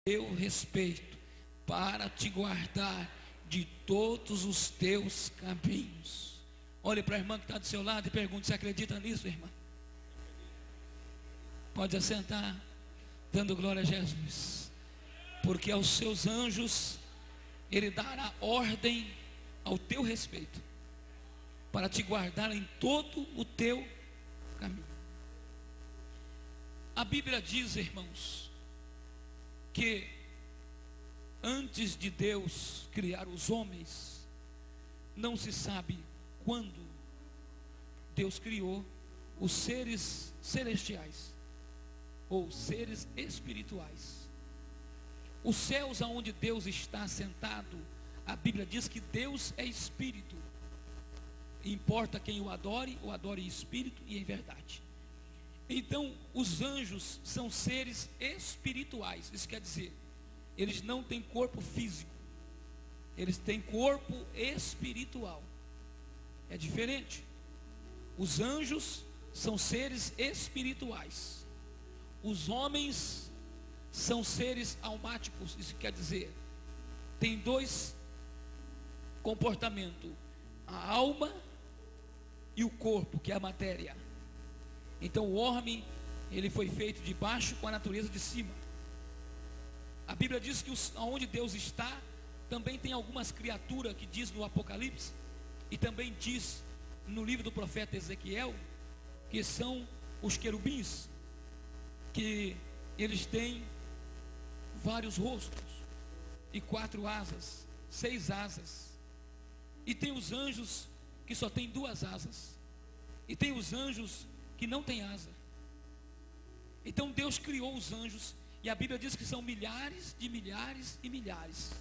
teu respeito, para te guardar de todos os teus caminhos. Olhe para a irmã que está do seu lado e pergunte: você acredita nisso, irmã? Pode assentar, dando glória a Jesus, porque aos seus anjos Ele dará ordem ao teu respeito, para te guardar em todo o teu caminho. A Bíblia diz, irmãos, que antes de Deus criar os homens, não se sabe quando Deus criou os seres celestiais ou seres espirituais. Os céus aonde Deus está sentado, a Bíblia diz que Deus é espírito. Importa quem o adore em espírito e em verdade. Então, os anjos são seres espirituais. Isso quer dizer, eles não têm corpo físico, eles têm corpo espiritual. É diferente. Os anjos são seres espirituais. Os homens são seres almáticos. Isso quer dizer, tem dois comportamentos: a alma e o corpo, que é a matéria. Então o homem, ele foi feito de baixo com a natureza de cima. A Bíblia diz que onde Deus está, também tem algumas criaturas, que diz no Apocalipse, e também diz no livro do profeta Ezequiel, que são os querubins, que eles têm vários rostos e 4 asas, 6 asas. E tem os anjos que só tem 2 asas, e tem os anjos que não tem asa. Então Deus criou os anjos, e a Bíblia diz que são milhares de milhares e milhares.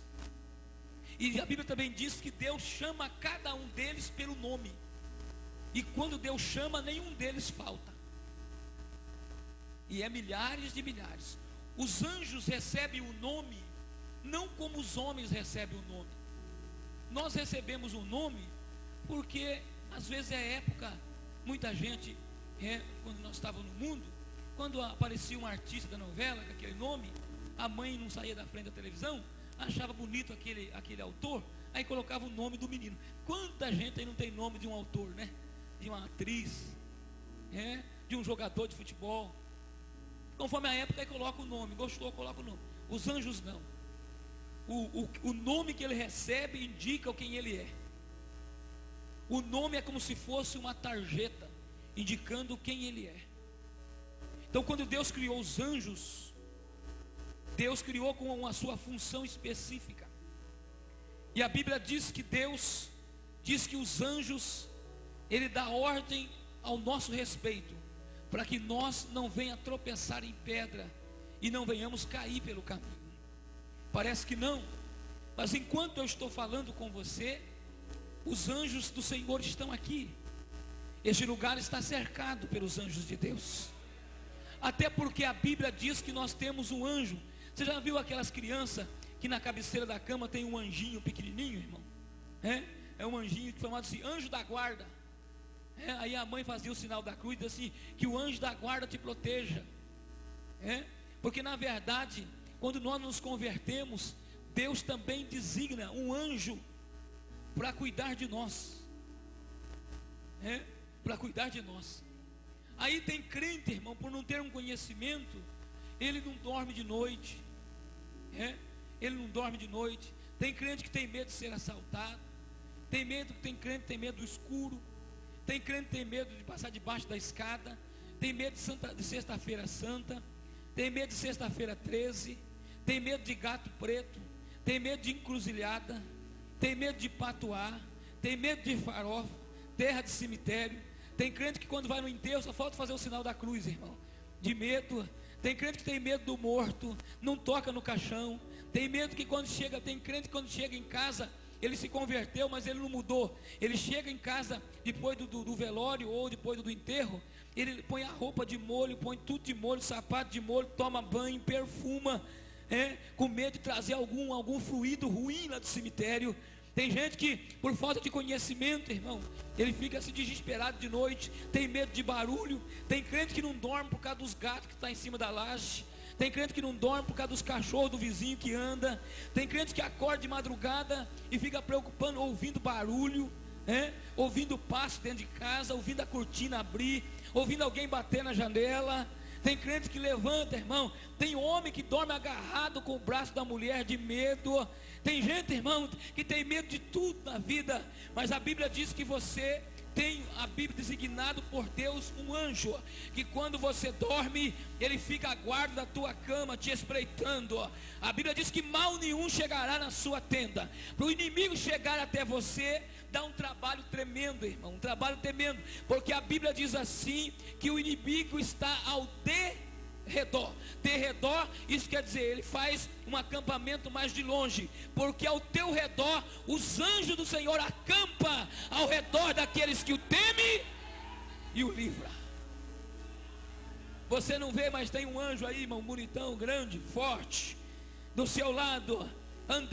E a Bíblia também diz que Deus chama cada um deles pelo nome, e quando Deus chama, nenhum deles falta. E é milhares de milhares. Os anjos recebem o nome não como os homens recebem o nome. Nós recebemos o nome porque às vezes é época, muita gente, quando nós estávamos no mundo, quando aparecia um artista da novela com aquele nome, a mãe não saía da frente da televisão, achava bonito aquele autor, aí colocava o nome do menino. Quanta gente aí não tem nome de um autor, né? De uma atriz, de um jogador de futebol. Conforme a época, aí coloca o nome. Gostou, coloca o nome. Os anjos não. O nome que ele recebe indica quem ele é. O nome é como se fosse uma tarjeta, indicando quem ele é. Então, quando Deus criou os anjos, Deus criou com a sua função específica. E a Bíblia diz que Deus diz que os anjos, Ele dá ordem ao nosso respeito, para que nós não venhamos tropeçar em pedra e não venhamos cair pelo caminho. Parece que não, mas enquanto eu estou falando com você, os anjos do Senhor estão aqui. Este lugar está cercado pelos anjos de Deus. Até porque a Bíblia diz que nós temos um anjo. Você já viu aquelas crianças que na cabeceira da cama tem um anjinho pequenininho, irmão? É um anjinho chamado assim, anjo da guarda. Aí a mãe fazia o sinal da cruz e dizia assim, que o anjo da guarda te proteja. Porque na verdade, quando nós nos convertemos, Deus também designa um anjo para cuidar de nós. Para cuidar de nós. Aí tem crente, irmão, por não ter um conhecimento, ele não dorme de noite. Ele não dorme de noite. Tem crente que tem medo de ser assaltado. Tem crente que tem medo do escuro. Tem crente que tem medo de passar debaixo da escada. Tem medo de sexta-feira santa. Tem medo de sexta-feira 13. Tem medo de gato preto. Tem medo de encruzilhada. Tem medo de patuá. Tem medo de farofa, terra de cemitério. Tem crente que quando vai no enterro só falta fazer o sinal da cruz, irmão, de medo. Tem crente que tem medo do morto, não toca no caixão. Tem medo que quando chega, tem crente que quando chega em casa, ele se converteu, mas ele não mudou. Ele chega em casa depois do velório ou depois do enterro, ele põe a roupa de molho, põe tudo de molho, sapato de molho, toma banho, perfuma, com medo de trazer algum fluido ruim lá do cemitério. Tem gente que, por falta de conhecimento, irmão, ele fica assim desesperado de noite, tem medo de barulho. Tem crente que não dorme por causa dos gatos que estão em cima da laje. Tem crente que não dorme por causa dos cachorros do vizinho que anda. Tem crente que acorda de madrugada e fica preocupando, ouvindo barulho, ouvindo passo dentro de casa, ouvindo a cortina abrir, ouvindo alguém bater na janela. Tem crente que levanta, irmão. Tem homem que dorme agarrado com o braço da mulher de medo. Tem gente, irmão, que tem medo de tudo na vida. Mas a Bíblia diz que você tem, a Bíblia designado por Deus, um anjo, que quando você dorme, ele fica à guarda da tua cama, te espreitando. A Bíblia diz que mal nenhum chegará na sua tenda. Para o inimigo chegar até você, dá um trabalho tremendo, irmão, um trabalho tremendo, porque a Bíblia diz assim, que o inimigo está ao derredor. Derredor, isso quer dizer, ele faz um acampamento mais de longe, porque ao teu redor, os anjos do Senhor acampam ao redor daqueles que o temem e o livra. Você não vê, mas tem um anjo aí, irmão, bonitão, grande, forte, do seu lado.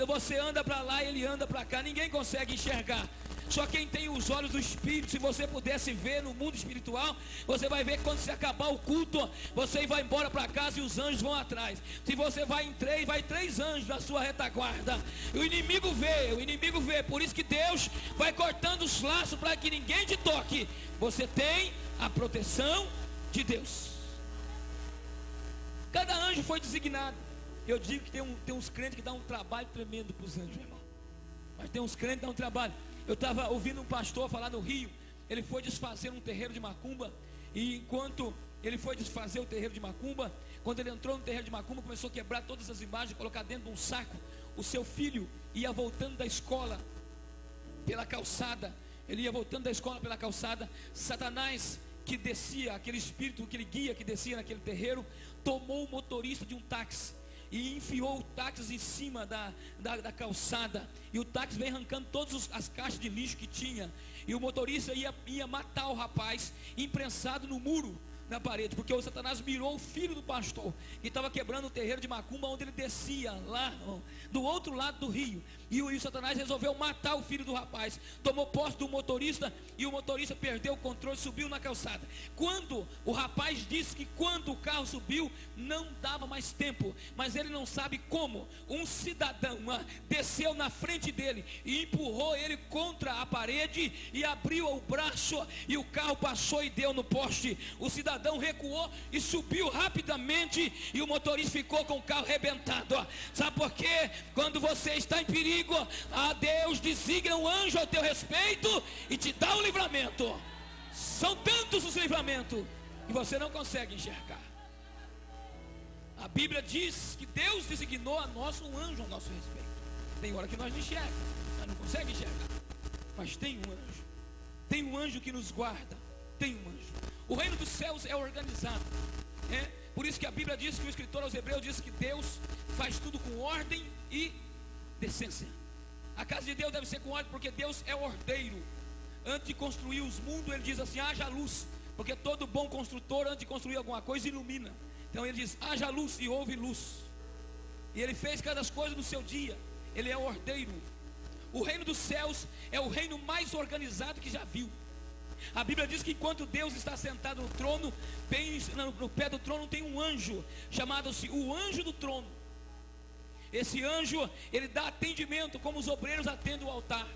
Você anda para lá e ele anda para cá, ninguém consegue enxergar. Só quem tem os olhos do Espírito, se você pudesse ver no mundo espiritual, você vai ver que quando se acabar o culto, você vai embora para casa e os anjos vão atrás. Se você vai em três, vai 3 anjos na sua retaguarda. O inimigo vê, por isso que Deus vai cortando os laços para que ninguém te toque. Você tem a proteção de Deus. Cada anjo foi designado. Eu digo que tem uns crentes que dão um trabalho tremendo para os anjos, irmão. Mas tem uns crentes que dão um trabalho. Eu estava ouvindo um pastor falar no Rio. Ele foi desfazer um terreiro de macumba. E enquanto ele foi desfazer o terreiro de macumba, quando ele entrou no terreiro de macumba, começou a quebrar todas as imagens, colocar dentro de um saco. O seu filho ia voltando da escola pela calçada. Ele ia voltando da escola pela calçada. Satanás, que descia, aquele espírito, aquele guia que descia naquele terreiro, tomou o motorista de um táxi e enfiou o táxi em cima da calçada, e o táxi veio arrancando todas as caixas de lixo que tinha, e o motorista ia matar o rapaz, imprensado no muro, na parede, porque o Satanás mirou o filho do pastor, que estava quebrando o terreiro de macumba, onde ele descia, lá do outro lado do rio, e o Satanás resolveu matar o filho do rapaz, tomou posse do motorista, e o motorista perdeu o controle, subiu na calçada. Quando o rapaz disse que quando o carro subiu, não dava mais tempo, mas ele não sabe como, um cidadão desceu na frente dele, e empurrou ele contra a parede, e abriu o braço, e o carro passou e deu no poste. O cidadão recuou e subiu rapidamente, e o motorista ficou com o carro arrebentado. Sabe por quê? Quando você está em perigo, a Deus designa um anjo ao teu respeito e te dá o livramento. São tantos os livramentos que você não consegue enxergar. A Bíblia diz que Deus designou a nós um anjo ao nosso respeito. Tem hora que nós não enxergamos, nós não conseguimos enxergar, mas tem um anjo. Tem um anjo que nos guarda. Tem um anjo. O reino dos céus é organizado, por isso que a Bíblia diz, que o escritor aos Hebreus diz que Deus faz tudo com ordem e decência. A casa de Deus deve ser com ordem, porque Deus é ordeiro. Antes de construir os mundos, ele diz assim: haja luz, porque todo bom construtor, antes de construir alguma coisa, ilumina. Então ele diz: haja luz, e houve luz. E ele fez cada coisa no seu dia. Ele é ordeiro. O reino dos céus é o reino mais organizado que já viu. A Bíblia diz que enquanto Deus está sentado no trono, bem no pé do trono tem um anjo, chamado-se o anjo do trono. Esse anjo, ele dá atendimento, como os obreiros atendem o altar.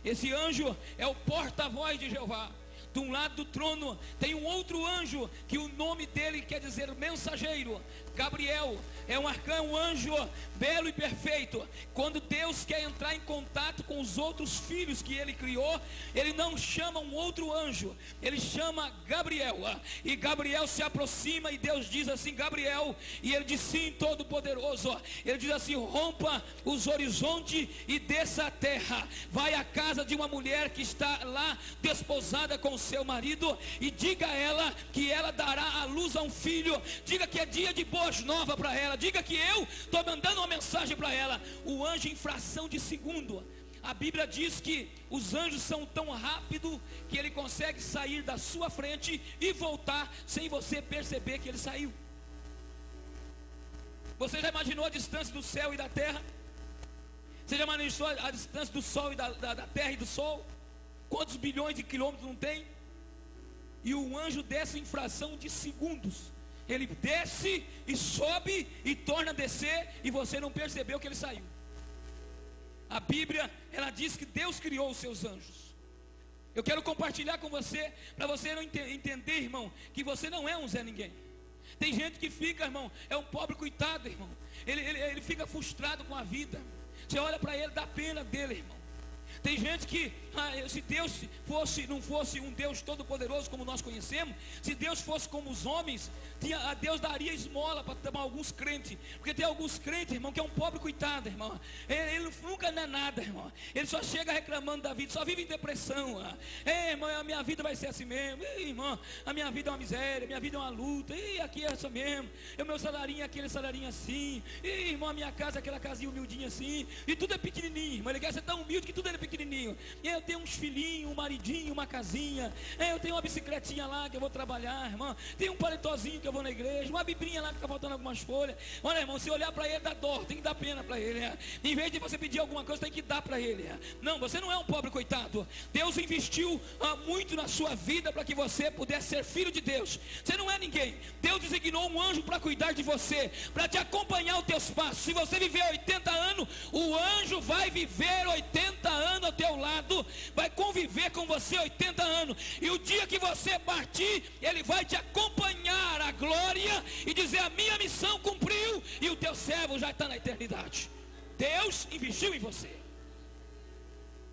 Esse anjo é o porta-voz de Jeová. De um lado do trono tem um outro anjo, que o nome dele quer dizer mensageiro. Gabriel é um arcanjo, um anjo belo e perfeito. Quando Deus quer entrar em contato com os outros filhos que ele criou, ele não chama um outro anjo, ele chama Gabriel. E Gabriel se aproxima e Deus diz assim: Gabriel, e ele diz: sim, todo poderoso. Ele diz assim: rompa os horizontes e desça a terra, vai à casa de uma mulher que está lá desposada com o seu marido, e diga a ela que ela dará à luz a um filho. Diga que é dia de boas novas para ela. Diga que eu estou mandando uma mensagem para ela. O anjo, em fração de segundo, a Bíblia diz que os anjos são tão rápidos que ele consegue sair da sua frente e voltar sem você perceber que ele saiu. Você já imaginou a distância do céu e da terra? Você já imaginou a distância do sol e da terra e do sol? Quantos bilhões de quilômetros não tem? E o anjo desce em fração de segundos. Ele desce e sobe e torna a descer, e você não percebeu que ele saiu. A Bíblia, ela diz que Deus criou os seus anjos. Eu quero compartilhar com você, para você não entender, irmão, que você não é um Zé Ninguém. Tem gente que fica, irmão, é um pobre coitado, irmão. Ele fica frustrado com a vida. Você olha para ele, dá pena dele, irmão. Tem gente que, se Deus não fosse um Deus todo poderoso como nós conhecemos, se Deus fosse como os homens, Deus daria esmola para alguns crentes. Porque tem alguns crentes, irmão, que é um pobre coitado, irmão. Ele nunca não é nada, irmão. Ele só chega reclamando da vida, só vive em depressão. Irmão, a minha vida vai ser assim mesmo. Irmão, a minha vida é uma miséria, a minha vida é uma luta. Aqui é essa mesmo. O meu salarinho é aquele salarinho assim. Irmão, a minha casa é aquela casinha humildinha assim. E tudo é pequenininho, irmão. Ele quer ser tão humilde que tudo é pequenininho. Eu tenho uns filhinhos, um maridinho, uma casinha. Eu tenho uma bicicletinha lá que eu vou trabalhar, irmão. Tem um paletozinho que eu vou na igreja. Uma bibrinha lá que está faltando algumas folhas. Olha, irmão, se olhar para ele dá dó, tem que dar pena para ele. Em vez de você pedir alguma coisa, tem que dar para ele. Não, você não é um pobre coitado. Deus investiu muito na sua vida para que você pudesse ser filho de Deus. Você não é ninguém. Deus designou um anjo para cuidar de você, para te acompanhar os teus passos. Se você viver 80 anos, o anjo vai viver 80 anos ao teu lado, vai conviver com você 80 anos, e o dia que você partir, ele vai te acompanhar à glória e dizer: a minha missão cumpriu, e o teu servo já está na eternidade. Deus investiu em você.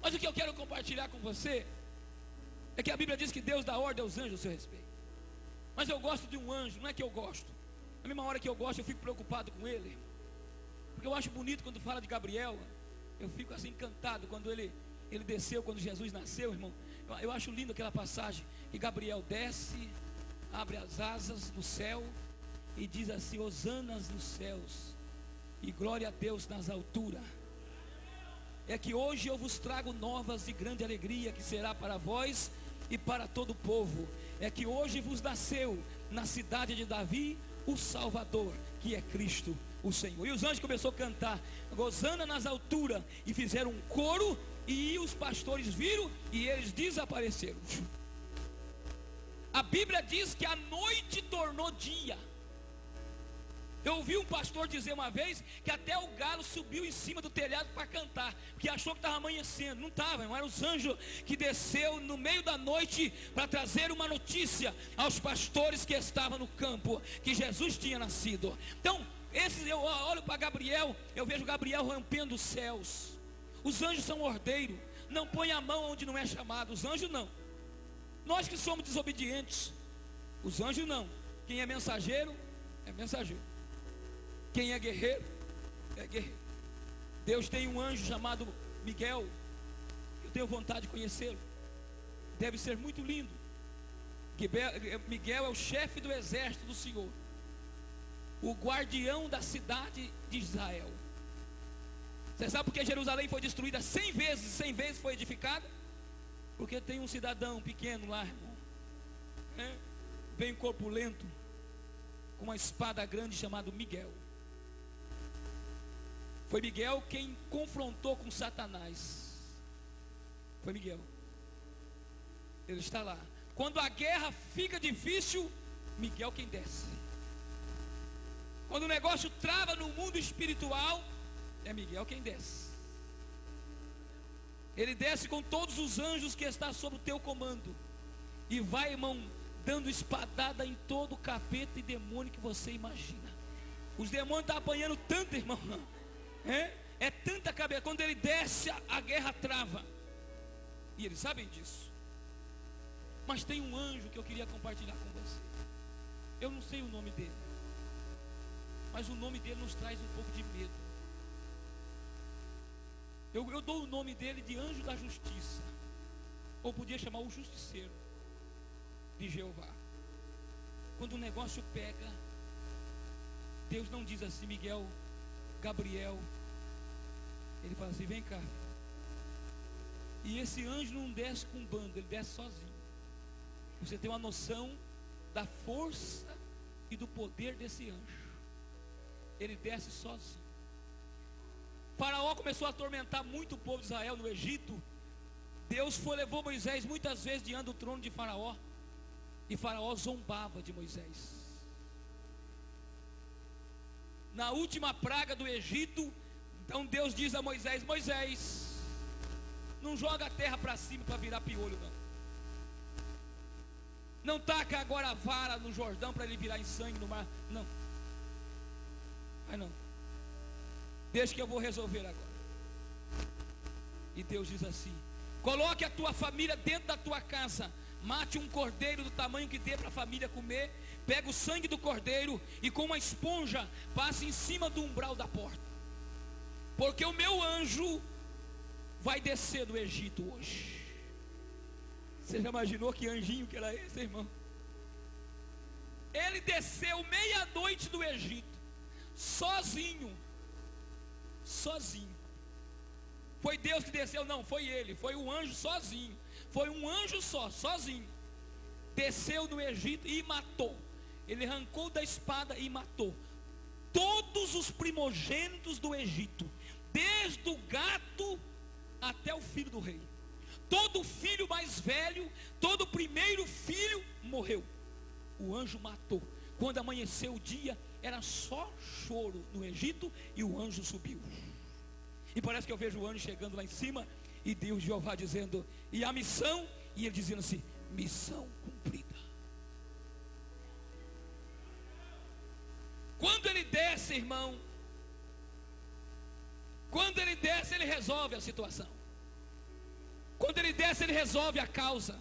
Mas o que eu quero compartilhar com você é que a Bíblia diz que Deus dá ordem aos anjos a seu respeito. Mas eu gosto de um anjo, não é que eu gosto, na mesma hora que eu gosto, eu fico preocupado com ele, porque eu acho bonito quando fala de Gabriel. Eu fico assim encantado quando ele desceu, quando Jesus nasceu, irmão. Eu acho lindo aquela passagem que Gabriel desce, abre as asas no céu e diz assim: Hosanas nos céus e glória a Deus nas alturas. É que hoje eu vos trago novas de grande alegria, que será para vós e para todo o povo. É que hoje vos nasceu na cidade de Davi o Salvador, que é Cristo o Senhor. E os anjos começaram a cantar Hosana nas alturas, e fizeram um coro, e os pastores viram e eles desapareceram. A Bíblia diz que a noite tornou dia. Eu ouvi um pastor dizer uma vez que até o galo subiu em cima do telhado para cantar, porque achou que estava amanhecendo. Não estava, não era os anjos que desceu no meio da noite para trazer uma notícia aos pastores que estavam no campo, que Jesus tinha nascido. Então, eu olho para Gabriel, eu vejo Gabriel rompendo os céus. Os anjos são ordeiros, não põe a mão onde não é chamado. Os anjos não. Nós que somos desobedientes, os anjos não. Quem é mensageiro, é mensageiro. Quem é guerreiro, é guerreiro. Deus tem um anjo chamado Miguel. Eu tenho vontade de conhecê-lo. Deve ser muito lindo. Miguel é o chefe do exército do Senhor, o guardião da cidade de Israel. Você sabe por que Jerusalém foi destruída 100 vezes, 100 vezes foi edificada? Porque tem um cidadão pequeno lá, irmão, bem corpulento, com uma espada grande, chamado Miguel. Foi Miguel quem confrontou com Satanás. Foi Miguel. Ele está lá. Quando a guerra fica difícil, Miguel quem desce. Quando o negócio trava no mundo espiritual, é Miguel quem desce. Ele desce com todos os anjos que estão sob o teu comando, e vai, irmão, dando espadada em todo o capeta e demônio que você imagina. Os demônios estão apanhando tanto, irmão. É tanta cabeça. Quando ele desce, a guerra trava. E eles sabem disso. Mas tem um anjo que eu queria compartilhar com você. Eu não sei o nome dele, mas o nome dele nos traz um pouco de medo. Eu dou o nome dele de anjo da justiça, ou podia chamar o justiceiro de Jeová. Quando o negócio pega, Deus não diz assim: Miguel, Gabriel. Ele fala assim: vem cá. E esse anjo não desce com um bando, ele desce sozinho. Você tem uma noção da força e do poder desse anjo. Ele desce sozinho. Faraó começou a atormentar muito o povo de Israel no Egito. Deus levou Moisés muitas vezes diante do trono de Faraó, e Faraó zombava de Moisés. na última praga do Egito. Então Deus diz a Moisés: Moisés, não joga a terra para cima para virar piolho, não. Não taca agora a vara no Jordão para ele virar em sangue no mar. Não. Mas não. Deixa que eu vou resolver agora. E Deus diz assim: coloque a tua família dentro da tua casa. Mate um cordeiro do tamanho que dê para a família comer. Pega o sangue do cordeiro e com uma esponja passe em cima do umbral da porta. Porque o meu anjo vai descer do Egito hoje. Você já imaginou que anjinho que era esse, irmão? Ele desceu meia-noite do Egito, sozinho. Sozinho. Foi Deus que desceu? Não, foi ele. Foi um anjo sozinho. Foi um anjo só, sozinho. Desceu no Egito e matou. Ele arrancou da espada e matou todos os primogênitos do Egito, desde o gato até o filho do rei. Todo filho mais velho, todo primeiro filho morreu. O anjo matou. Quando amanheceu o dia, era só choro no Egito e o anjo subiu. E parece que eu vejo o anjo chegando lá em cima e Deus Jeová dizendo: e a missão? E ele dizendo assim: missão cumprida. Quando ele desce, irmão, quando ele desce, ele resolve a situação. Quando ele desce, ele resolve a causa.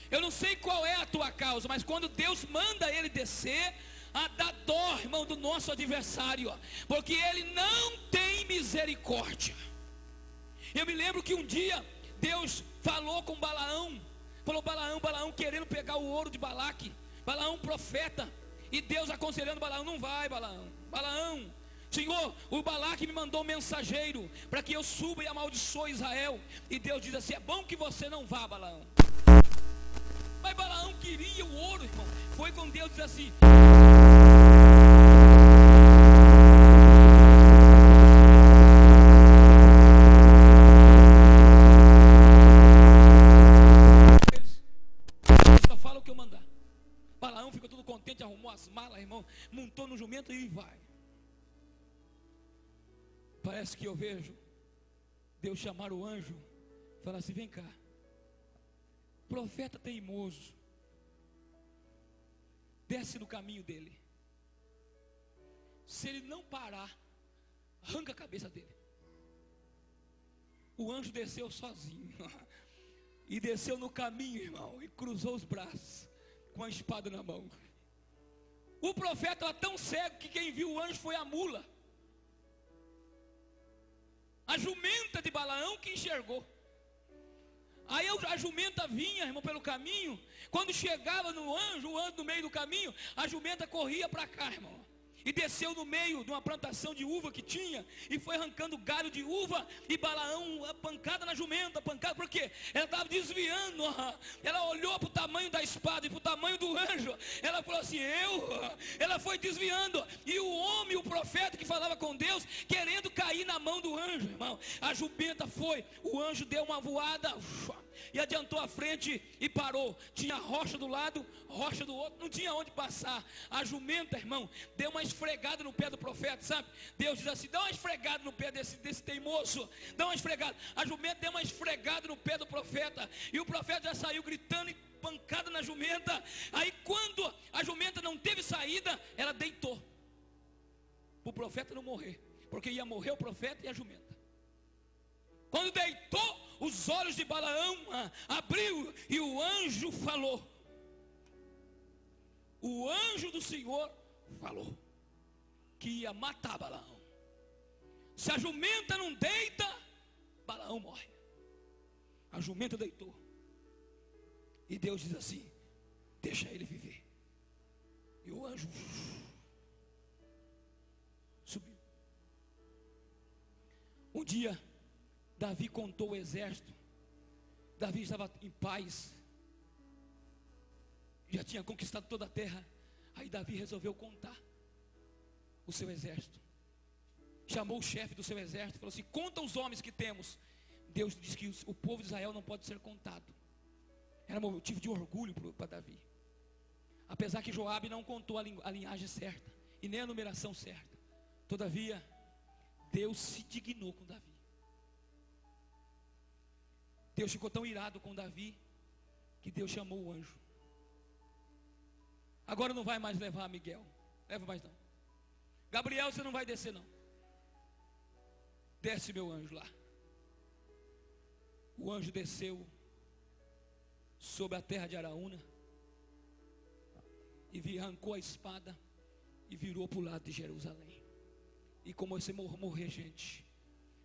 Eu não sei qual é a tua causa, mas quando Deus manda ele descer, a dar dó, irmão, do nosso adversário, porque ele não tem misericórdia. Eu me lembro que um dia Deus falou com Balaão, falou: Balaão querendo pegar o ouro de Balaque, Balaão profeta, e Deus aconselhando Balaão: não vai, Balaão, Senhor, o Balaque me mandou um mensageiro para que eu suba e amaldiçoe Israel. E Deus diz assim: é bom que você não vá, Balaão. Mas Balaão queria o ouro, irmão. Foi com Deus, diz assim: só fala o que eu mandar. Balaão ficou todo contente, arrumou as malas, irmão, montou no jumento e vai. Parece que eu vejo Deus chamar o anjo, falar assim: vem cá, profeta teimoso, desce no caminho dele. Se ele não parar, arranca a cabeça dele. O anjo desceu sozinho e desceu no caminho, irmão, e cruzou os braços com a espada na mão. O profeta era tão cego que quem viu o anjo foi a mula, a jumenta de Balaão, que enxergou. Aí a jumenta vinha, irmão, pelo caminho. Quando chegava no anjo, o anjo no meio do caminho, a jumenta corria para cá, irmão, e desceu no meio de uma plantação de uva que tinha, e foi arrancando galho de uva. E Balaão, a pancada na jumenta, pancada, porque ela estava desviando. Ela olhou para o tamanho da espada e para o tamanho do anjo. Ela falou assim: ela foi desviando. E o homem, o profeta que falava com Deus, querendo cair na mão do anjo, irmão. A jumenta foi, o anjo deu uma voada e adiantou a frente e parou. Tinha rocha do lado, rocha do outro, não tinha onde passar. A jumenta, irmão, deu uma esfregada no pé do profeta, sabe? Deus diz assim: dá uma esfregada no pé desse teimoso, dá uma esfregada. A jumenta deu uma esfregada no pé do profeta, e o profeta já saiu gritando e pancada na jumenta. Aí quando a jumenta não teve saída, ela deitou, para o profeta não morrer, porque ia morrer o profeta e a jumenta. Quando deitou, os olhos de Balaão abriu e o anjo falou. O anjo do Senhor falou que ia matar Balaão. Se a jumenta não deita, Balaão morre. A jumenta deitou. E Deus diz assim: deixa ele viver. E o anjo subiu. Um dia Davi contou o exército. Davi estava em paz, já tinha conquistado toda a terra. Aí Davi resolveu contar o seu exército. Chamou o chefe do seu exército e falou assim: conta os homens que temos. Deus diz que o povo de Israel não pode ser contado. Era motivo de orgulho para Davi. Apesar que Joabe não contou a linhagem certa e nem a numeração certa. Todavia, Deus se dignou com Davi. Deus ficou tão irado com Davi que Deus chamou o anjo. Agora não vai mais levar Miguel. Leva mais não. Gabriel, você não vai descer não. Desce meu anjo lá. O anjo desceu sobre a terra de Araúna e arrancou a espada e virou para o lado de Jerusalém. E começou a morrer gente.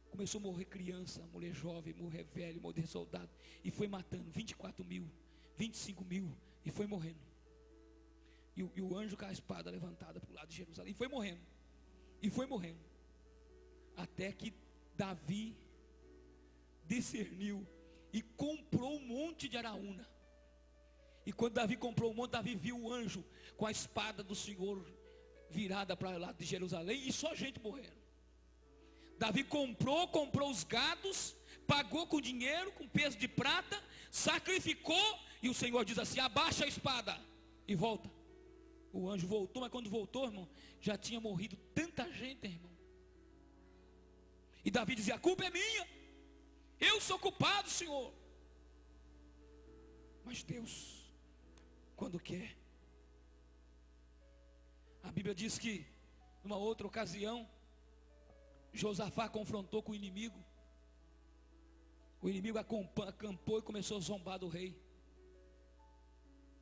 Começou a morrer criança, mulher jovem, morrer velho, morrer soldado. E foi matando 24 mil, 25 mil. E foi morrendo. E o anjo com a espada levantada para o lado de Jerusalém. E foi morrendo. E foi morrendo. Até que Davi discerniu e comprou um monte de Araúna. E quando Davi comprou um monte, Davi viu o anjo com a espada do Senhor virada para o lado de Jerusalém. E só gente morrendo. Davi comprou os gados, pagou com dinheiro, com peso de prata, sacrificou, e o Senhor diz assim: abaixa a espada e volta. O anjo voltou, mas quando voltou, irmão, já tinha morrido tanta gente, irmão. E Davi dizia: a culpa é minha, eu sou culpado, Senhor. Mas Deus, quando quer, a Bíblia diz que numa outra ocasião, Josafá confrontou com o inimigo. O inimigo acampou e começou a zombar do rei.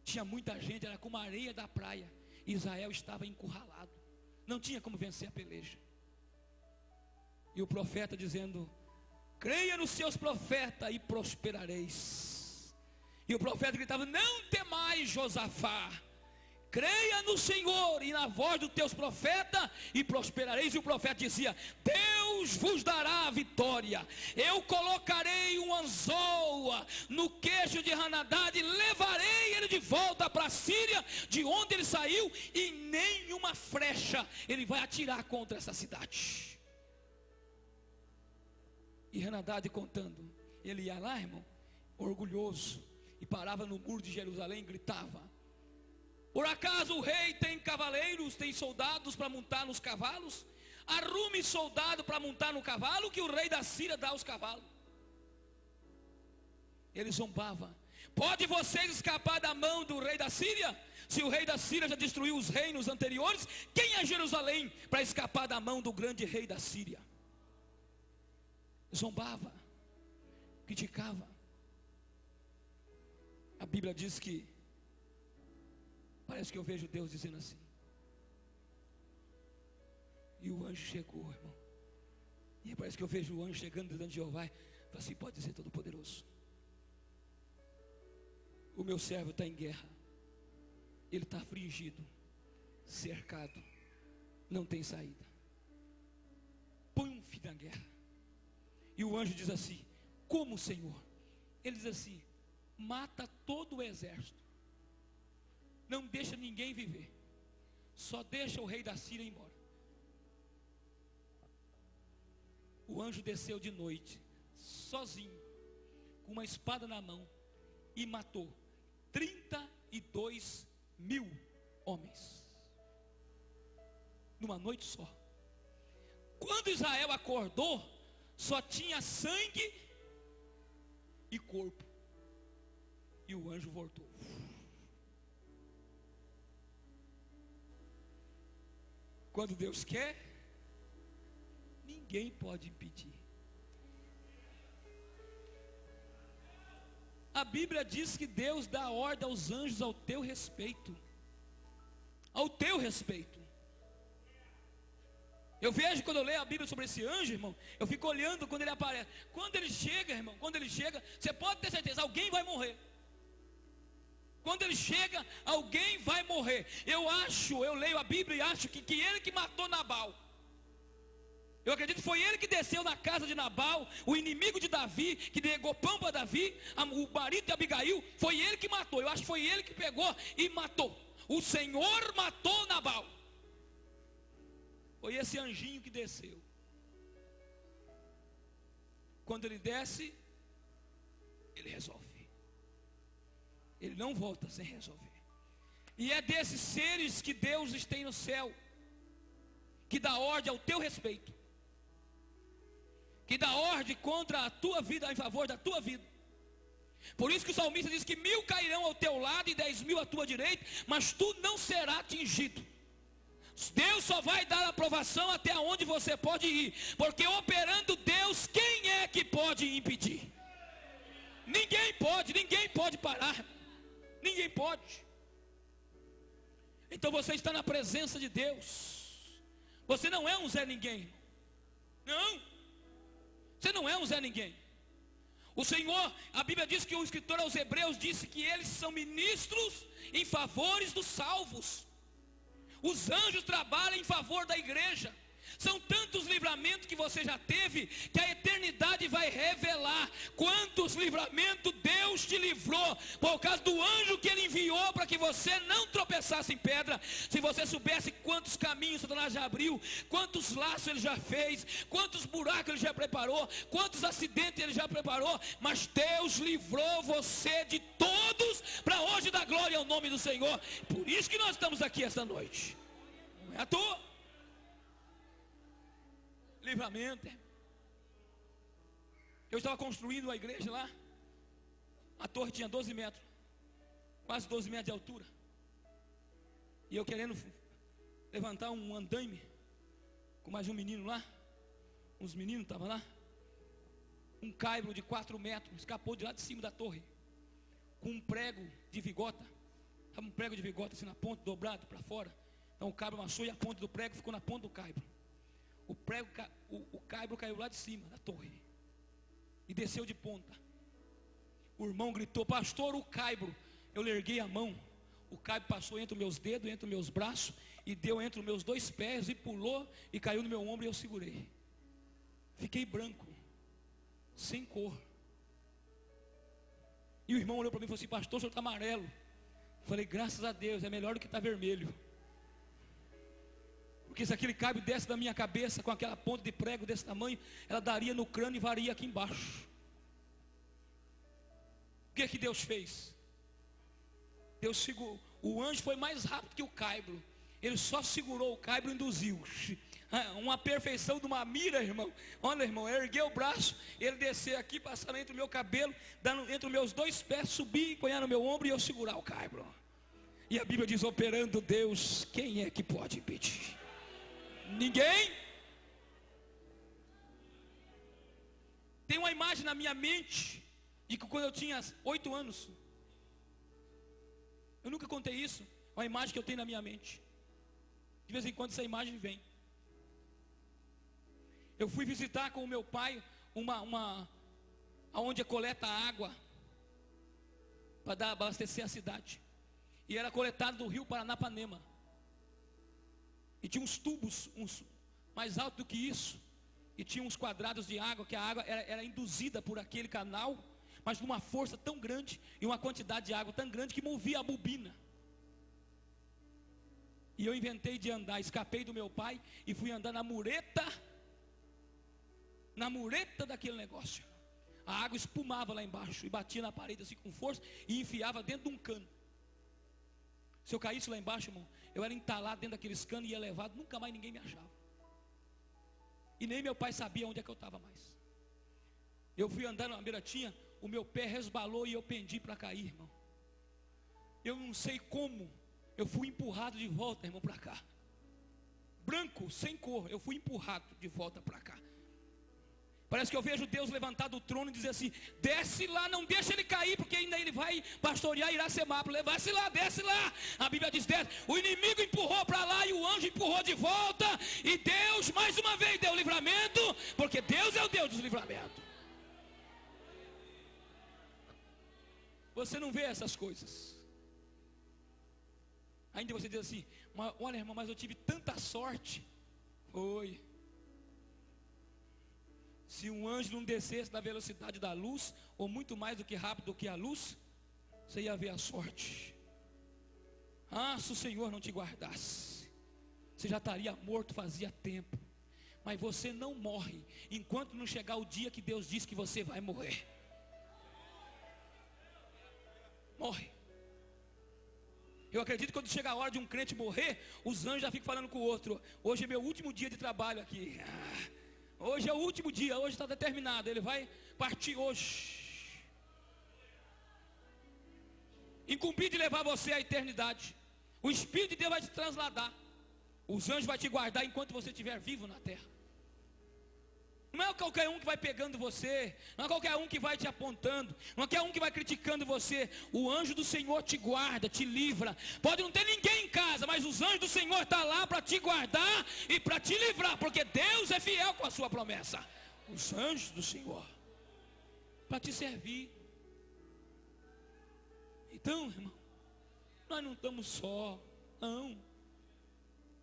Tinha muita gente, era como a areia da praia. Israel estava encurralado, não tinha como vencer a peleja. E o profeta dizendo: creia nos seus profetas e prosperareis. E o profeta gritava: não temais, Josafá, creia no Senhor e na voz dos teus profetas e prosperareis. E o profeta dizia: Deus vos dará a vitória. Eu colocarei um anzol no queixo de Hanadad e levarei ele de volta para a Síria, de onde ele saiu, e nenhuma flecha ele vai atirar contra essa cidade. E Hanadad contando, ele ia lá, irmão, orgulhoso, e parava no muro de Jerusalém e gritava: por acaso o rei tem cavaleiros, tem soldados para montar nos cavalos? Arrume soldado para montar no cavalo, que o rei da Síria dá aos cavalos. Ele zombava: pode vocês escapar da mão do rei da Síria? Se o rei da Síria já destruiu os reinos anteriores, quem é Jerusalém para escapar da mão do grande rei da Síria? Zombava, criticava. A Bíblia diz que parece que eu vejo Deus dizendo assim. E o anjo chegou, irmão. E parece que eu vejo o anjo chegando diante de Jeová. Fala assim: pode dizer, Todo-Poderoso, o meu servo está em guerra. Ele está afligido, cercado, não tem saída. Põe um fim na guerra. E o anjo diz assim: como, Senhor? Ele diz assim: mata todo o exército, não deixa ninguém viver, só deixa o rei da Síria ir embora. O anjo desceu de noite, sozinho, com uma espada na mão, e matou 32 mil homens, numa noite só. Quando Israel acordou, só tinha sangue e corpo. E o anjo voltou. Quando Deus quer, ninguém pode impedir. A Bíblia diz que Deus dá ordem aos anjos ao teu respeito. Ao teu respeito. Eu vejo, quando eu leio a Bíblia sobre esse anjo, irmão, eu fico olhando quando ele aparece. Quando ele chega, irmão, quando ele chega, você pode ter certeza, alguém vai morrer. Quando ele chega, alguém vai morrer. Eu leio a Bíblia e acho que ele que matou Nabal. Eu acredito que foi ele que desceu na casa de Nabal, o inimigo de Davi, que negou pão para Davi, o marido de Abigail, foi ele que matou. Eu acho que foi ele que pegou e matou. O Senhor matou Nabal. Foi esse anjinho que desceu. Quando ele desce, ele resolve. Ele não volta sem resolver. E é desses seres que Deus tem no céu, que dá ordem ao teu respeito, que dá ordem contra a tua vida, em favor da tua vida. Por isso que o salmista diz que 1000 cairão ao teu lado e 10.000 à tua direita, mas tu não serás atingido. Deus só vai dar aprovação até onde você pode ir, porque operando Deus, quem é que pode impedir? Ninguém pode parar, ninguém pode. Então você está na presença de Deus, você não é um Zé Ninguém, não, você não é um Zé Ninguém. O Senhor, a Bíblia diz que o escritor aos Hebreus disse que eles são ministros em favores dos salvos. Os anjos trabalham em favor da igreja. São tantos livramentos que você já teve, que a eternidade vai revelar quantos livramentos Deus te livrou, por causa do anjo que Ele enviou para que você não tropeçasse em pedra. Se você soubesse quantos caminhos Satanás já abriu, quantos laços ele já fez, quantos buracos ele já preparou, quantos acidentes ele já preparou, mas Deus livrou você de todos, para hoje dar glória ao nome do Senhor. Por isso que nós estamos aqui esta noite, não é à toa. Livramento. Eu estava construindo uma igreja lá. A torre tinha 12 metros, quase 12 metros de altura. E eu querendo levantar um andaime com mais um menino lá. Uns meninos estavam lá. Um caibro de 4 metros escapou de lá de cima da torre, com um prego de vigota. Estava um prego de vigota assim na ponta, dobrado para fora. Então o caibro amassou e a ponta do prego ficou na ponta do caibro. O caibro caiu lá de cima da torre e desceu de ponta. O irmão gritou: pastor, o caibro. Eu larguei a mão. O caibro passou entre os meus dedos, entre os meus braços, e deu entre os meus 2 pés, e pulou, e caiu no meu ombro, e eu segurei. Fiquei branco, sem cor. E o irmão olhou para mim e falou assim: pastor, o senhor está amarelo. Eu falei: graças a Deus, é melhor do que estar vermelho. Porque se aquele caibro desce da minha cabeça com aquela ponta de prego desse tamanho, ela daria no crânio e varia aqui embaixo. O que Deus fez? Deus segurou. O anjo foi mais rápido que o caibro. Ele só segurou o caibro e induziu. Uma perfeição de uma mira, irmão. Olha, irmão, ergueu o braço, ele descer aqui, passando entre o meu cabelo, dando entre os meus 2 pés, subir, apanhar no meu ombro e eu segurar o caibro. E a Bíblia diz: operando Deus, quem é que pode impedir? Ninguém. Tem uma imagem na minha mente de que quando eu tinha 8 anos, eu nunca contei isso, uma imagem que eu tenho na minha mente. De vez em quando essa imagem vem. Eu fui visitar com o meu pai aonde coleta água para abastecer a cidade. E era coletado do rio Paranapanema. E tinha uns tubos, mais alto do que isso. E tinha uns quadrados de água, que a água era induzida por aquele canal, mas numa força tão grande, e uma quantidade de água tão grande, que movia a bobina. E eu inventei de andar, escapei do meu pai, e fui andar na mureta daquele negócio. A água espumava lá embaixo, e batia na parede assim com força, e enfiava dentro de um cano. Se eu caísse lá embaixo, irmão, eu era entalado dentro daqueles canos e ia levado, nunca mais ninguém me achava. E nem meu pai sabia onde é que eu estava mais. Eu fui andando na beiratinha, o meu pé resbalou e eu pendi para cair, irmão. Eu não sei como, eu fui empurrado de volta, irmão, para cá. Branco, sem cor, eu fui empurrado de volta para cá. Parece que eu vejo Deus levantar do trono e dizer assim: desce lá, não deixa ele cair, porque ainda ele vai pastorear Iracemápolis. Desce lá, desce lá. A Bíblia diz: desce. O inimigo empurrou para lá e o anjo empurrou de volta. E Deus mais uma vez deu livramento, porque Deus é o Deus dos livramentos. Você não vê essas coisas. Ainda você diz assim: olha, irmão, mas eu tive tanta sorte. Foi. Se um anjo não descesse da velocidade da luz, ou muito mais do que rápido do que a luz, você ia ver a sorte. Se o Senhor não te guardasse, você já estaria morto fazia tempo. Mas você não morre enquanto não chegar o dia que Deus diz que você vai morrer. Morre. Eu acredito que quando chega a hora de um crente morrer, os anjos já ficam falando com o outro: hoje é meu último dia de trabalho aqui. Hoje é o último dia, hoje está determinado, ele vai partir hoje. Incumbir de levar você à eternidade. O Espírito de Deus vai te transladar. Os anjos vão te guardar enquanto você estiver vivo na terra. Não é qualquer um que vai pegando você, não é qualquer um que vai te apontando, não é qualquer um que vai criticando você. O anjo do Senhor te guarda, te livra. Pode não ter ninguém em casa, mas os anjos do Senhor estão lá para te guardar e para te livrar, porque Deus é fiel com a sua promessa. Os anjos do Senhor para te servir. Então, irmão, nós não estamos só, não.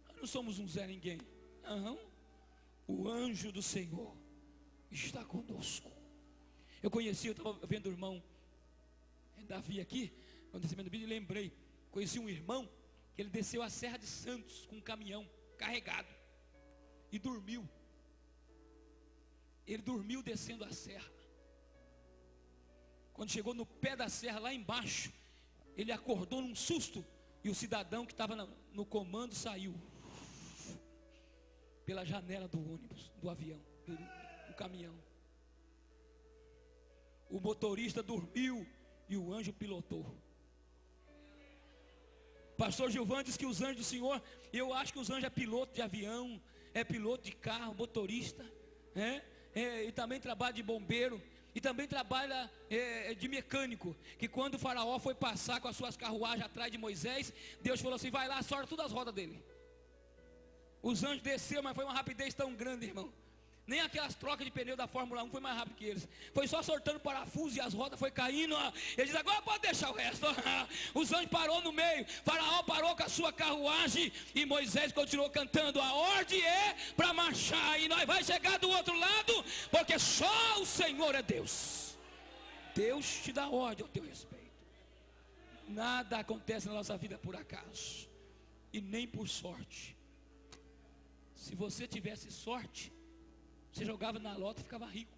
Nós não somos um Zé Ninguém, não. O anjo do Senhor está conosco. Eu estava vendo o irmão Davi aqui, quando recebendo o vídeo, lembrei. Conheci um irmão que ele desceu a Serra de Santos com um caminhão carregado e dormiu. Ele dormiu descendo a serra. Quando chegou no pé da serra, lá embaixo, ele acordou num susto e o cidadão que estava no comando saiu pela janela do ônibus, do avião, do caminhão. O motorista dormiu e o anjo pilotou. Pastor Gilvan diz que os anjos do Senhor, eu acho que os anjos é piloto de avião, é piloto de carro, motorista, e também trabalha de bombeiro, e também trabalha de mecânico. Que quando o faraó foi passar com as suas carruagens atrás de Moisés, Deus falou assim: vai lá, sorta todas as rodas dele. Os anjos desceram, mas foi uma rapidez tão grande, irmão. Nem aquelas trocas de pneu da Fórmula 1 foi mais rápido que eles. Foi só soltando parafuso e as rodas foi caindo. Ele diz: agora pode deixar o resto. Os anjos parou no meio. Faraó parou com a sua carruagem. E Moisés continuou cantando: a ordem é para marchar. E nós vai chegar do outro lado, porque só o Senhor é Deus. Deus te dá ordem ao teu respeito. Nada acontece na nossa vida por acaso. E nem por sorte. Se você tivesse sorte, você jogava na lota e ficava rico.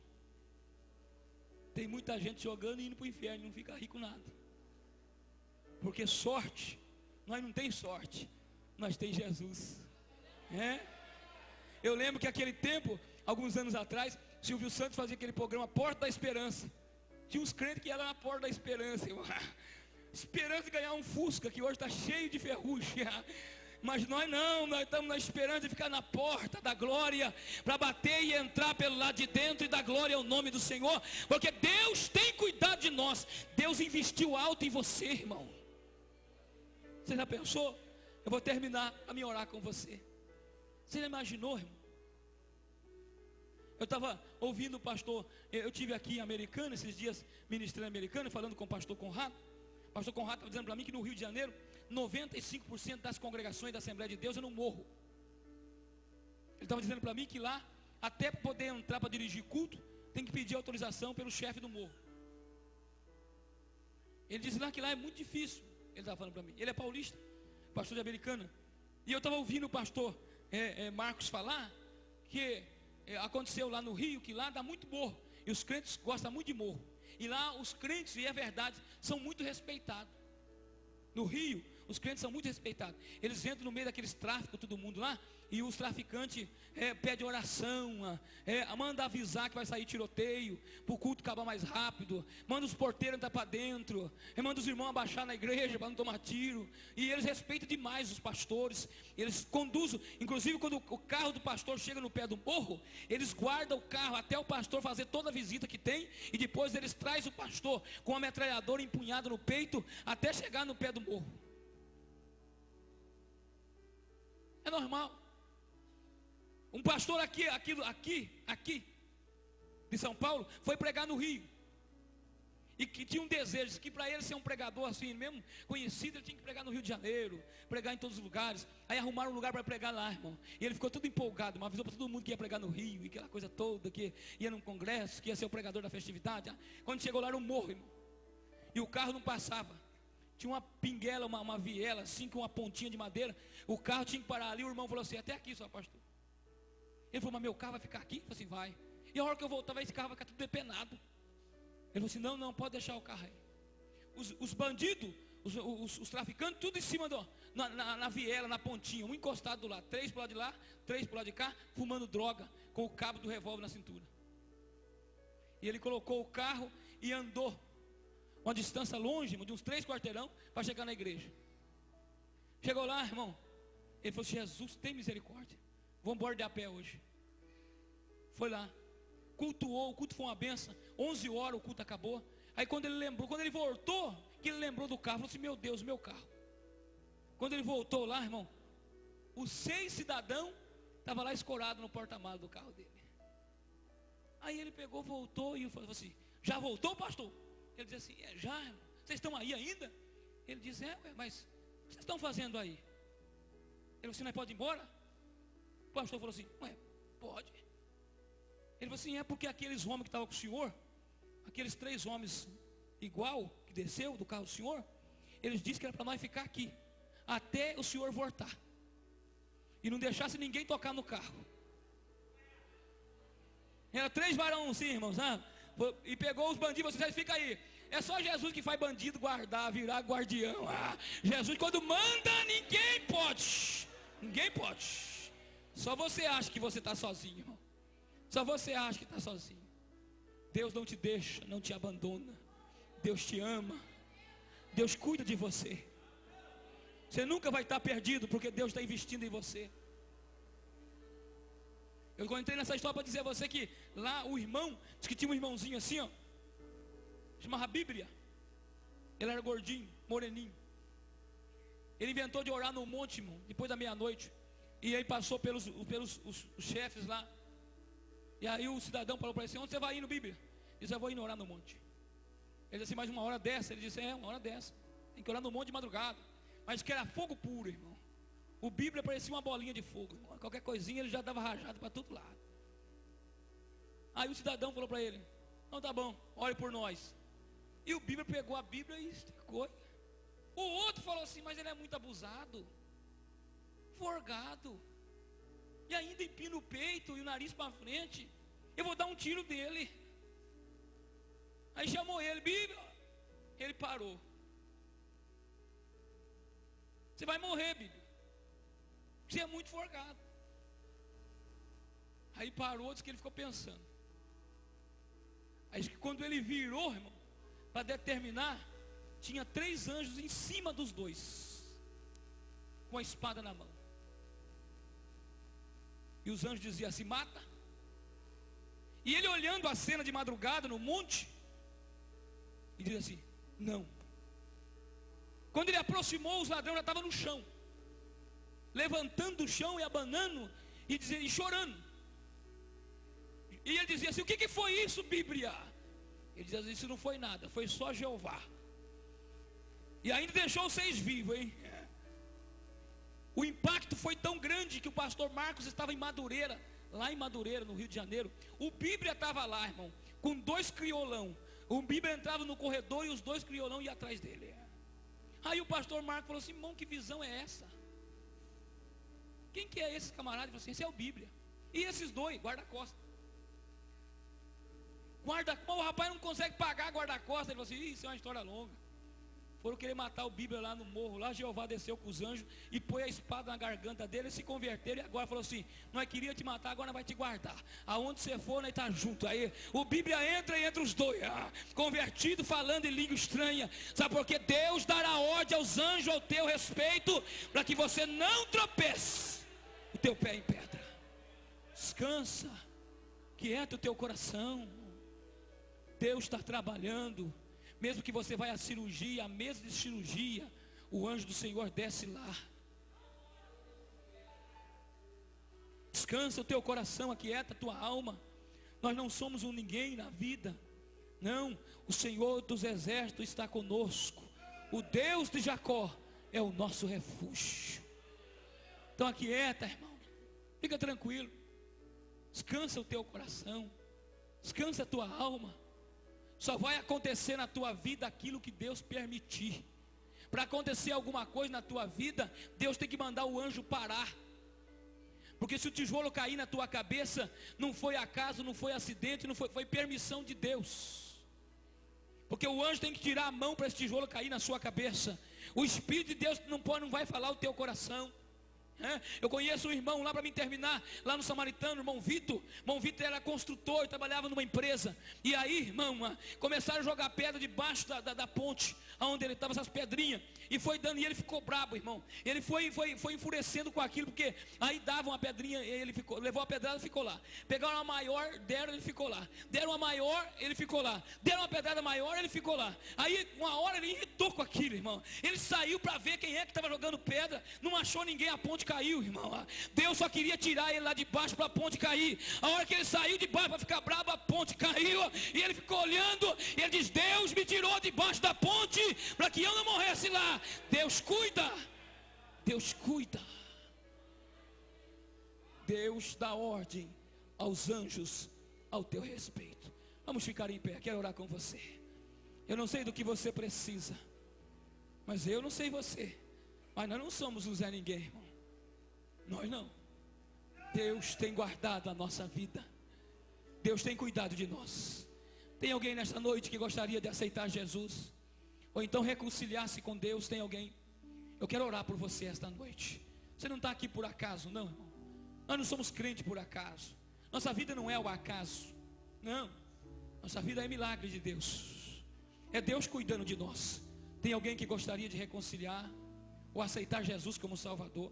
Tem muita gente jogando e indo para o inferno, não fica rico nada. Porque sorte, nós não tem sorte, nós tem Jesus. Eu lembro que aquele tempo, alguns anos atrás, Silvio Santos fazia aquele programa Porta da Esperança. Tinha uns crentes que eram na Porta da Esperança. Esperança de ganhar um Fusca, que hoje está cheio de ferrugem. Mas nós não, nós estamos na esperança de ficar na porta da glória, para bater e entrar pelo lado de dentro e dar glória ao nome do Senhor, porque Deus tem cuidado de nós. Deus investiu alto em você, irmão. Você já pensou? Eu vou terminar a me orar com você. Você já imaginou, irmão? Eu estava ouvindo o pastor, eu tive aqui em Americana, esses dias ministrando em Americana, falando com o pastor Conrado. O pastor Conrado estava dizendo para mim que no Rio de Janeiro 95% das congregações da Assembleia de Deus é no morro. Ele estava dizendo para mim que lá, até para poder entrar para dirigir culto, tem que pedir autorização pelo chefe do morro. Ele disse lá que lá é muito difícil. Ele estava falando para mim. Ele é paulista, pastor de Americana. E eu estava ouvindo o pastor Marcos falar que aconteceu lá no Rio, que lá dá muito morro. E os crentes gostam muito de morro. E lá os crentes, e é verdade, são muito respeitados. No Rio, os crentes são muito respeitados. Eles entram no meio daqueles tráficos, todo mundo lá, e os traficantes pedem oração, manda avisar que vai sair tiroteio, para o culto acabar mais rápido, manda os porteiros entrar para dentro, manda os irmãos abaixar na igreja para não tomar tiro. E eles respeitam demais os pastores. Eles conduzem, inclusive quando o carro do pastor chega no pé do morro, eles guardam o carro até o pastor fazer toda a visita que tem, e depois eles trazem o pastor com a metralhadora empunhada no peito, até chegar no pé do morro. É normal. Um pastor aqui de São Paulo foi pregar no Rio, e que tinha um desejo que para ele ser um pregador assim mesmo conhecido, ele tinha que pregar no Rio de Janeiro, pregar em todos os lugares. Aí arrumaram um lugar para pregar lá, irmão, e ele ficou todo empolgado, mas avisou para todo mundo que ia pregar no Rio, e aquela coisa toda, que ia num congresso, que ia ser o pregador da festividade. Quando chegou lá era um morro, irmão, e o carro não passava. Tinha uma pinguela, uma viela assim, com uma pontinha de madeira. O carro tinha que parar ali. O irmão falou assim: até aqui só, pastor. Ele falou: mas meu carro vai ficar aqui? Eu falei assim: vai. E a hora que eu voltava, esse carro vai ficar tudo depenado. Ele falou assim: não, pode deixar o carro aí. Os bandidos, os traficantes, tudo em cima na viela, na pontinha, um encostado do lado, 3 para o lado de lá, 3 para o lado de cá, fumando droga, com o cabo do revólver na cintura. E ele colocou o carro e andou uma distância longe, de uns 3 quarteirão, para chegar na igreja. Chegou lá, irmão, ele falou assim: Jesus, tem misericórdia, vamos embora de a pé hoje. Foi lá, cultuou, o culto foi uma benção. 11 horas o culto acabou. Aí quando ele lembrou, quando ele voltou, que ele lembrou do carro, falou assim: meu Deus, meu carro. Quando ele voltou lá, irmão, os 6 cidadãos estavam lá escorados no porta-malas do carro dele. Aí ele pegou, voltou e falou assim: já voltou, pastor? Ele disse assim: já, irmão. Vocês estão aí ainda? Ele disse: mas o que vocês estão fazendo aí? Ele falou assim: nós pode ir embora? O pastor falou assim: pode. Ele falou assim: é porque aqueles homens que estavam com o senhor, aqueles 3 homens igual, que desceu do carro do senhor, eles disseram que era para nós ficar aqui, até o senhor voltar, e não deixasse ninguém tocar no carro. Era 3 varões, sim, irmãos, sabe? E pegou os bandidos, vocês ficam aí. É só Jesus que faz bandido guardar, virar guardião. Jesus quando manda, ninguém pode. Ninguém pode. Só você acha que você está sozinho, irmão. Só você acha que está sozinho. Deus não te deixa, não te abandona. Deus te ama. Deus cuida de você. Você nunca vai estar perdido, porque Deus está investindo em você. Eu entrei nessa história para dizer a você que lá o irmão, disse que tinha um irmãozinho assim, ó, chamava Bíblia. Ele era gordinho, moreninho. Ele inventou de orar no monte, irmão, depois da meia-noite. E aí passou pelos os chefes lá. E aí o cidadão falou para ele assim: onde você vai indo, Bíblia? Ele disse: eu vou indo orar no monte. Ele disse assim: mais uma hora dessa? Ele disse: uma hora dessa. Tem que orar no monte de madrugada. Mas que era fogo puro, irmão. O Bíblia parecia uma bolinha de fogo, irmão. Qualquer coisinha ele já dava rajado para todo lado. Aí o cidadão falou para ele: não, tá bom, ore por nós. E o Bíblia pegou a Bíblia e esticou. O outro falou assim: mas ele é muito abusado, forgado, e ainda empina o peito e o nariz para frente. Eu vou dar um tiro dele. Aí chamou ele: Bíblia. Ele parou. Você vai morrer, Bíblia. Você é muito forgado. Aí parou, disse que ele ficou pensando. Aí disse que quando ele virou, irmão, para determinar, tinha 3 anjos em cima dos 2, com a espada na mão. E os anjos diziam assim: mata. E ele olhando a cena de madrugada no monte, e diz assim: não. Quando ele aproximou, os ladrões já estavam no chão, levantando do chão e abanando e chorando. E ele dizia assim: o que foi isso, Bíblia? Ele dizia assim: isso não foi nada, foi só Jeová. E ainda deixou vocês vivos, hein? O impacto foi tão grande que o pastor Marcos estava em Madureira, lá em Madureira, no Rio de Janeiro. O Bíblia estava lá, irmão, com 2 criolão. O Bíblia entrava no corredor e os 2 criolão iam atrás dele. Aí o pastor Marcos falou assim: irmão, que visão é essa? Quem que é esse camarada? Ele falou assim: esse é o Bíblia. E esses 2, guarda-costas. O rapaz não consegue pagar guarda-costas. Ele falou assim: isso é uma história longa. Foram querer matar o Bíblia lá no morro. Lá Jeová desceu com os anjos e pôs a espada na garganta dele. Eles se converteram e agora falou assim: nós queríamos te matar, agora nós vai te guardar. Aonde você for, nós está junto. Aí o Bíblia entra e entre os 2, convertido, falando em língua estranha. Sabe por quê? Deus dará ordem aos anjos ao teu respeito, para que você não tropece o teu pé em pedra. Descansa, quieta o teu coração. Deus está trabalhando. Mesmo que você vá à cirurgia, à mesa de cirurgia, o anjo do Senhor desce lá. Descansa o teu coração, aquieta a tua alma. Nós não somos um ninguém na vida. Não, o Senhor dos exércitos está conosco. O Deus de Jacó é o nosso refúgio. Então aquieta, irmão. Fica tranquilo. Descansa o teu coração. Descansa a tua alma. Só vai acontecer na tua vida aquilo que Deus permitir. Para acontecer alguma coisa na tua vida, Deus tem que mandar o anjo parar. Porque se o tijolo cair na tua cabeça, não foi acaso, não foi acidente, não foi permissão de Deus. Porque o anjo tem que tirar a mão para esse tijolo cair na sua cabeça. O Espírito de Deus não vai falar o teu coração. Eu conheço um irmão lá, para mim terminar, lá no Samaritano, irmão Vitor. Irmão Vitor era construtor, trabalhava numa empresa. E aí, irmão, começaram a jogar pedra debaixo da ponte, onde ele estava, essas pedrinhas. E foi dando, e ele ficou brabo, irmão. Ele foi enfurecendo com aquilo, porque aí dava uma pedrinha, ele ficou, levou a pedrada e ficou lá. Pegaram uma maior, deram, ele ficou lá. Deram uma maior, ele ficou lá. Deram uma pedrada maior, ele ficou lá. Aí, uma hora, ele irritou com aquilo, irmão. Ele saiu para ver quem é que estava jogando pedra. Não achou ninguém, a ponte caiu, irmão. Deus só queria tirar ele lá de baixo para a ponte cair. A hora que ele saiu de baixo para ficar bravo, a ponte caiu. E ele ficou olhando. E ele diz: Deus me tirou debaixo da ponte para que eu não morresse lá. Deus cuida. Deus cuida. Deus dá ordem aos anjos ao teu respeito. Vamos ficar em pé. Quero orar com você. Eu não sei do que você precisa, mas eu não sei você. Mas nós não somos um Zé Ninguém, irmão. Nós não. Deus tem guardado a nossa vida. Deus tem cuidado de nós. Tem alguém nesta noite que gostaria de aceitar Jesus? Ou então reconciliar-se com Deus? Tem alguém? Eu quero orar por você esta noite. Você não está aqui por acaso, não, irmão. Nós não somos crentes por acaso. Nossa vida não é o acaso. Não. Nossa vida é milagre de Deus. É Deus cuidando de nós. Tem alguém que gostaria de reconciliar ou aceitar Jesus como Salvador?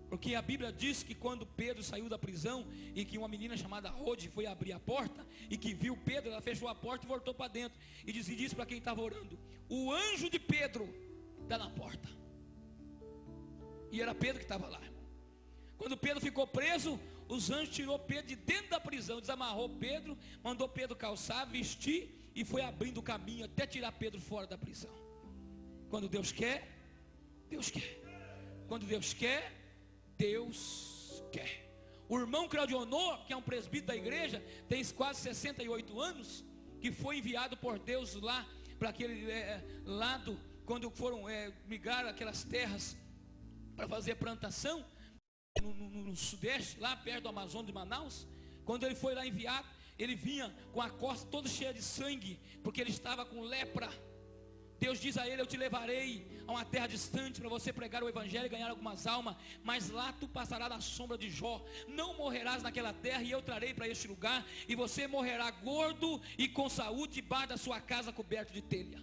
Porque a Bíblia diz que quando Pedro saiu da prisão e que uma menina chamada Rode foi abrir a porta e que viu Pedro, ela fechou a porta e voltou para dentro e disse para quem estava orando: o anjo de Pedro está na porta. E era Pedro que estava lá. Quando Pedro ficou preso, os anjos tirou Pedro de dentro da prisão, desamarrou Pedro, mandou Pedro calçar, vestir e foi abrindo o caminho até tirar Pedro fora da prisão. Quando Deus quer, Deus quer. Quando Deus quer, Deus quer. O irmão Claudionor, que é um presbítero da igreja, tem quase 68 anos, que foi enviado por Deus lá para aquele lado, quando foram migrar aquelas terras para fazer plantação no sudeste, lá perto do Amazonas de Manaus. Quando ele foi lá enviado, ele vinha com a costa toda cheia de sangue, porque ele estava com lepra. Deus diz a ele: eu te levarei a uma terra distante para você pregar o evangelho e ganhar algumas almas, mas lá tu passarás na sombra de Jó, não morrerás naquela terra, e eu trarei para este lugar, e você morrerá gordo e com saúde debaixo da sua casa coberto de telha.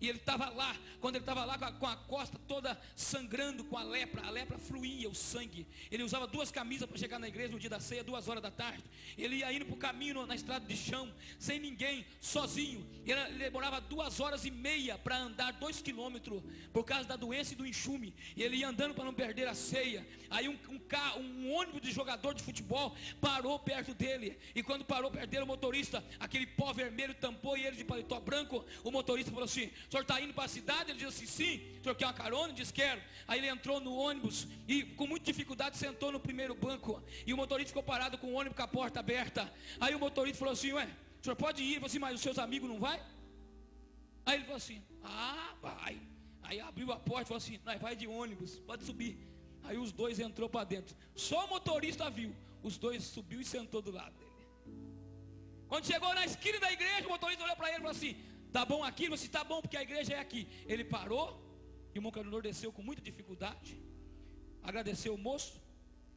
E ele estava lá, quando ele estava lá com a costa toda sangrando com a lepra fluía o sangue. Ele usava 2 camisas para chegar na igreja no dia da ceia, 2 horas da tarde. Ele ia indo para o caminho na estrada de chão, sem ninguém, sozinho. Ele demorava 2 horas e meia para andar 2 quilômetros, por causa da doença e do enxume. E ele ia andando para não perder a ceia. Aí um ônibus de jogador de futebol parou perto dele. E quando parou perto dele, o motorista, aquele pó vermelho tampou ele de paletó branco. O motorista falou assim: o senhor está indo para a cidade? Ele disse assim: sim. O senhor quer uma carona? Ele disse: quero. Aí ele entrou no ônibus e com muita dificuldade sentou no primeiro banco. E o motorista ficou parado com o ônibus com a porta aberta. Aí o motorista falou assim: ué, o senhor pode ir? Ele falou assim: mas os seus amigos não vai? Aí ele falou assim: ah, vai. Aí abriu a porta e falou assim: nós vai de ônibus, pode subir. Aí os 2 entrou para dentro. Só o motorista viu. Os 2 subiu e sentou do lado dele. Quando chegou na esquina da igreja, o motorista olhou para ele e falou assim: tá bom aqui? Ele disse: tá bom, porque a igreja é aqui. Ele parou, e o irmão Claudionor desceu com muita dificuldade, agradeceu o moço,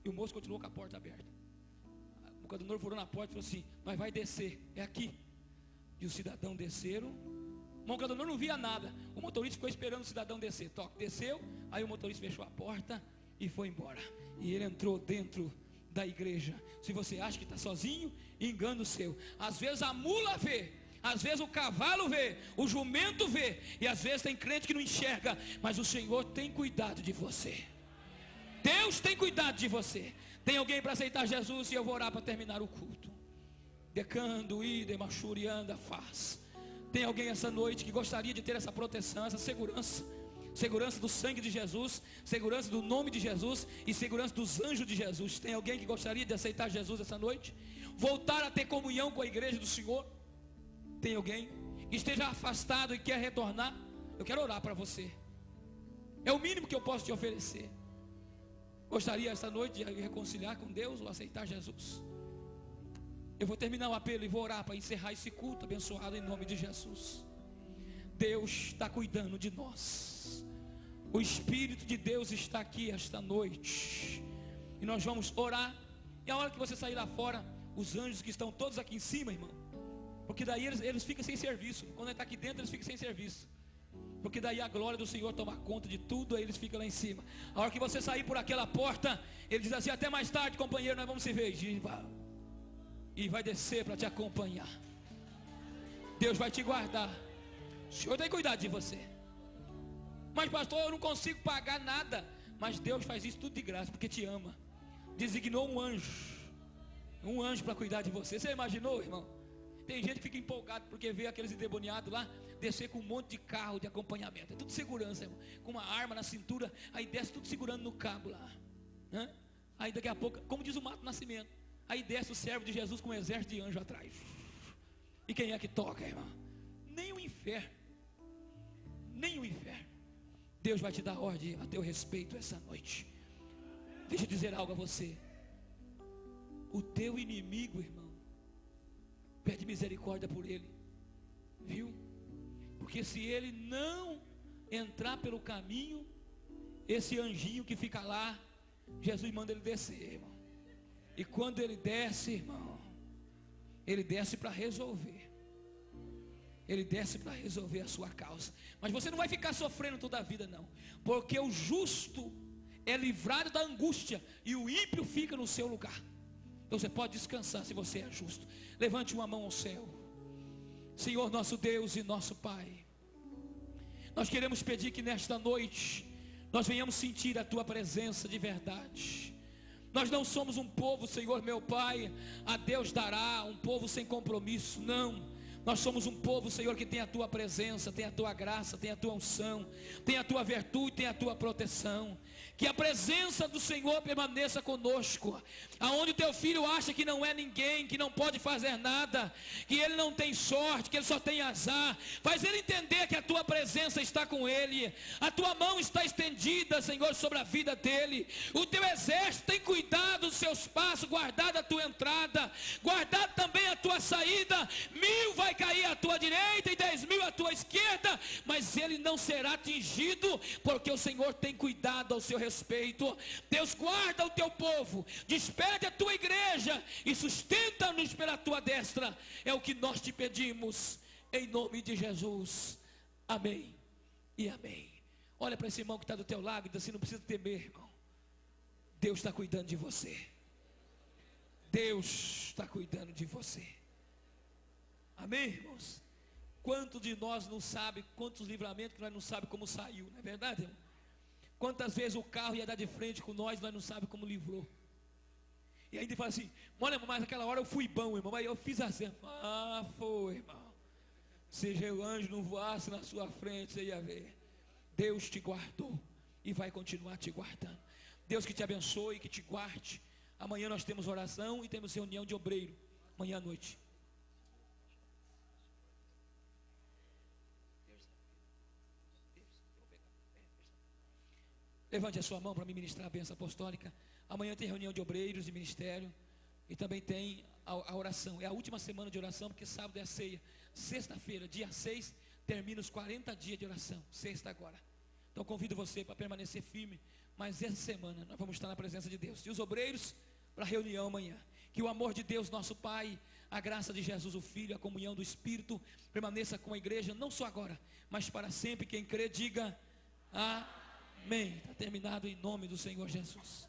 e o moço continuou com a porta aberta. O irmão Claudionor furou na porta e falou assim: mas vai descer, é aqui. E os cidadãos desceram. O irmão Claudionor não via nada. O motorista ficou esperando o cidadão descer. Desceu, aí o motorista fechou a porta e foi embora. E ele entrou dentro da igreja. Se você acha que está sozinho, engano seu. Às vezes a mula vê, às vezes o cavalo vê, o jumento vê, e às vezes tem crente que não enxerga, mas o Senhor tem cuidado de você. Deus tem cuidado de você. Tem alguém para aceitar Jesus? E eu vou orar para terminar o culto. Decando, ide, machurianda, faz. Tem alguém essa noite que gostaria de ter essa proteção, essa segurança? Segurança do sangue de Jesus, segurança do nome de Jesus e segurança dos anjos de Jesus. Tem alguém que gostaria de aceitar Jesus essa noite? Voltar a ter comunhão com a igreja do Senhor? Tem alguém que esteja afastado e quer retornar? Eu quero orar para você. É o mínimo que eu posso te oferecer. Gostaria essa noite de reconciliar com Deus ou aceitar Jesus? Eu vou terminar o apelo e vou orar para encerrar esse culto abençoado em nome de Jesus. Deus está cuidando de nós. O Espírito de Deus está aqui esta noite. E nós vamos orar. E a hora que você sair lá fora, os anjos que estão todos aqui em cima, irmão, porque daí eles ficam sem serviço. Quando ele está aqui dentro, eles ficam sem serviço. Porque daí a glória do Senhor toma conta de tudo, aí eles ficam lá em cima. A hora que você sair por aquela porta, ele diz assim: até mais tarde, companheiro, nós vamos se ver. E vai descer para te acompanhar. Deus vai te guardar. O Senhor tem cuidado de você. Mas pastor, eu não consigo pagar nada. Mas Deus faz isso tudo de graça, porque te ama. Designou um anjo para cuidar de você. Você imaginou, irmão? Tem gente que fica empolgado porque vê aqueles endemoniados lá descer com um monte de carro de acompanhamento. É tudo segurança, irmão. Com uma arma na cintura, aí desce tudo segurando no cabo lá. Aí daqui a pouco, como diz o Mato Nascimento, aí desce o servo de Jesus com um exército de anjo atrás. E quem é que toca, irmão? Nem o inferno. Nem o inferno. Deus vai te dar ordem a teu respeito essa noite. Deixa eu dizer algo a você. O teu inimigo, irmão, pede misericórdia por ele. Viu? Porque se ele não entrar pelo caminho, esse anjinho que fica lá, Jesus manda ele descer, irmão. E quando ele desce, irmão, ele desce para resolver. Ele desce para resolver a sua causa. Mas você não vai ficar sofrendo toda a vida, não. Porque o justo é livrado da angústia e o ímpio fica no seu lugar. Então você pode descansar se você é justo. Levante uma mão ao céu. Senhor nosso Deus e nosso Pai, nós queremos pedir que nesta noite nós venhamos sentir a Tua presença de verdade. Nós não somos um povo, Senhor meu Pai, a Deus dará, um povo sem compromisso, não. Nós somos um povo, Senhor, que tem a Tua presença, tem a Tua graça, tem a Tua unção, tem a Tua virtude, tem a Tua proteção. Que a presença do Senhor permaneça conosco. Aonde o Teu filho acha que não é ninguém, que não pode fazer nada, que ele não tem sorte, que ele só tem azar, faz ele entender que a Tua presença está com ele. A Tua mão está estendida, Senhor, sobre a vida dele. O Teu exército tem cuidado dos seus passos, guardado a Tua entrada, guardado também a Tua saída. 1000 vai cair à tua direita e 10.000 à tua esquerda, mas ele não será atingido, porque o Senhor tem cuidado ao seu respeito. Deus guarda o teu povo, despede a tua igreja e sustenta-nos pela tua destra. É o que nós te pedimos, em nome de Jesus. Amém e amém. Olha para esse irmão que está do teu lado e diz assim: não precisa temer, irmão. Deus está cuidando de você. Deus está cuidando de você. Amém, irmãos? Quantos de nós não sabe, quantos livramentos que nós não sabe como saiu, não é verdade, irmão? Quantas vezes o carro ia dar de frente com nós não sabe como livrou. E ainda fala assim: olha, mas naquela hora eu fui bom, irmão, mas eu fiz assim. Ah, foi, irmão. Se o anjo não voasse na sua frente, você ia ver. Deus te guardou e vai continuar te guardando. Deus que te abençoe, que te guarde. Amanhã nós temos oração e temos reunião de obreiro, amanhã à noite. Levante a sua mão para me ministrar a bênção apostólica. Amanhã tem reunião de obreiros de ministério. E também tem a oração. É a última semana de oração, porque sábado é a ceia. Sexta-feira, dia 6, termina os 40 dias de oração. Sexta agora. Então convido você para permanecer firme. Mas essa semana nós vamos estar na presença de Deus. E os obreiros para a reunião amanhã. Que o amor de Deus, nosso Pai, a graça de Jesus, o Filho, a comunhão do Espírito permaneça com a igreja, não só agora, mas para sempre. Quem crê, diga amém. Está terminado em nome do Senhor Jesus.